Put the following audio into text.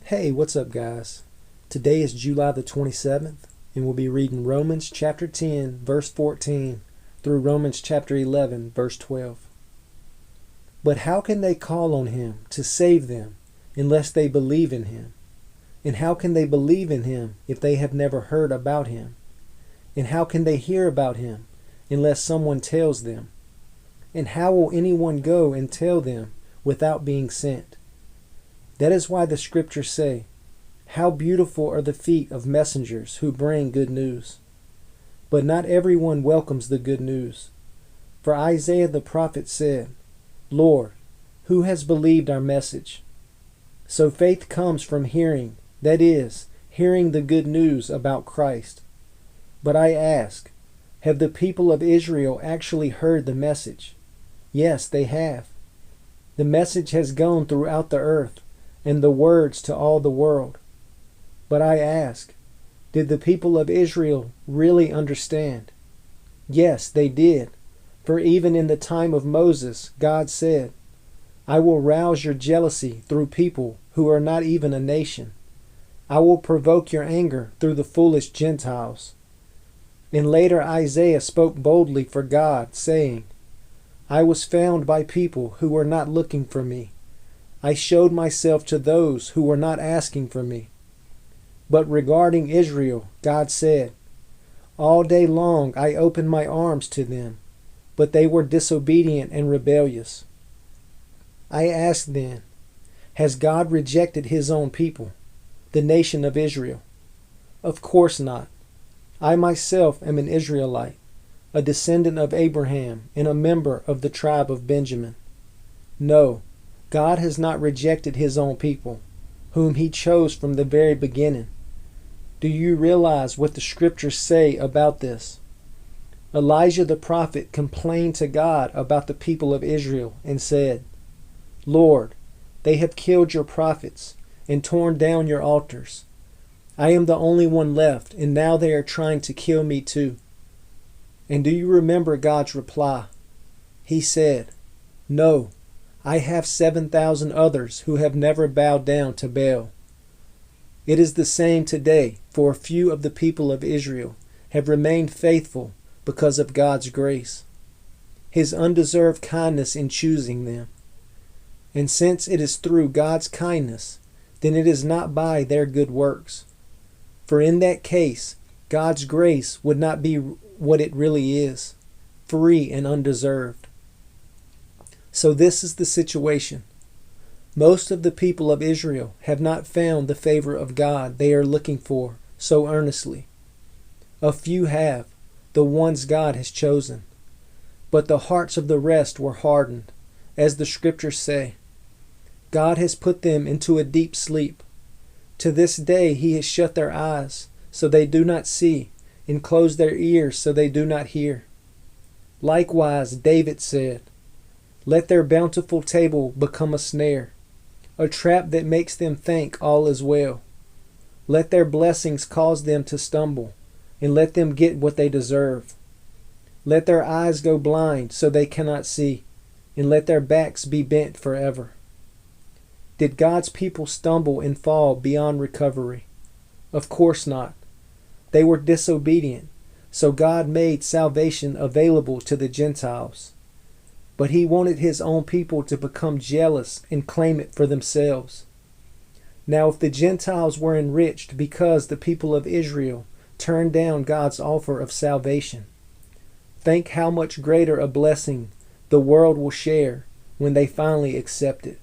Hey, what's up, guys? Today is July the 27th, and we'll be reading Romans chapter 10, verse 14, through Romans chapter 11, verse 12. But how can they call on him to save them unless they believe in him? And how can they believe in him if they have never heard about him? And how can they hear about him unless someone tells them? And how will anyone go and tell them without being sent? That is why the scriptures say, "How beautiful are the feet of messengers who bring good news." But not everyone welcomes the good news. For Isaiah the prophet said, "Lord, who has believed our message?" So faith comes from hearing, that is, hearing the good news about Christ. But I ask, have the people of Israel actually heard the message? Yes, they have. The message has gone throughout the earth, and the words to all the world. But I ask, did the people of Israel really understand? Yes, they did. For even in the time of Moses, God said, "I will rouse your jealousy through people who are not even a nation. I will provoke your anger through the foolish Gentiles." And later Isaiah spoke boldly for God, saying, "I was found by people who were not looking for me. I showed myself to those who were not asking for me." But regarding Israel, God said, "All day long I opened my arms to them, but they were disobedient and rebellious." I ask then, has God rejected his own people, the nation of Israel? Of course not. I myself am an Israelite, a descendant of Abraham and a member of the tribe of Benjamin. No, God has not rejected his own people, whom he chose from the very beginning. Do you realize what the scriptures say about this? Elijah the prophet complained to God about the people of Israel and said, "Lord, they have killed your prophets and torn down your altars. I am the only one left, and now they are trying to kill me too." And do you remember God's reply? He said, "No, I have 7,000 others who have never bowed down to Baal." It is the same today, for a few of the people of Israel have remained faithful because of God's grace, his undeserved kindness in choosing them. And since it is through God's kindness, then it is not by their good works. For in that case, God's grace would not be what it really is, free and undeserved. So this is the situation. Most of the people of Israel have not found the favor of God they are looking for so earnestly. A few have, the ones God has chosen. But the hearts of the rest were hardened, as the scriptures say. God has put them into a deep sleep. To this day he has shut their eyes so they do not see, and closed their ears so they do not hear. Likewise David said, "Let their bountiful table become a snare, a trap that makes them think all is well. Let their blessings cause them to stumble, and let them get what they deserve. Let their eyes go blind so they cannot see, and let their backs be bent forever." Did God's people stumble and fall beyond recovery? Of course not. They were disobedient, so God made salvation available to the Gentiles. But he wanted his own people to become jealous and claim it for themselves. Now, if the Gentiles were enriched because the people of Israel turned down God's offer of salvation, think how much greater a blessing the world will share when they finally accept it.